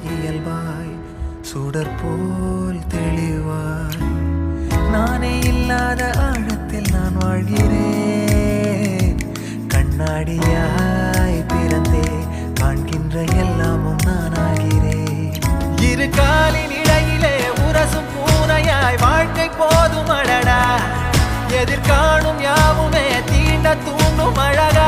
இயல்பாய் சுடர் போல் தெளிவாய் நானே இல்லாத ஆழத்தில் நான் வாழ்கிறேன். கண்ணாடியாய் பிறந்தே காண்கின்ற எல்லாமும் நான் ஆகிறேன். இரு காலின் இடையிலே உரசும் பூனையாய் வாழ்க்கை போதும் அடடா. எதிர்காணும் யாவுமே தீண்ட தூண்டும் அழகா.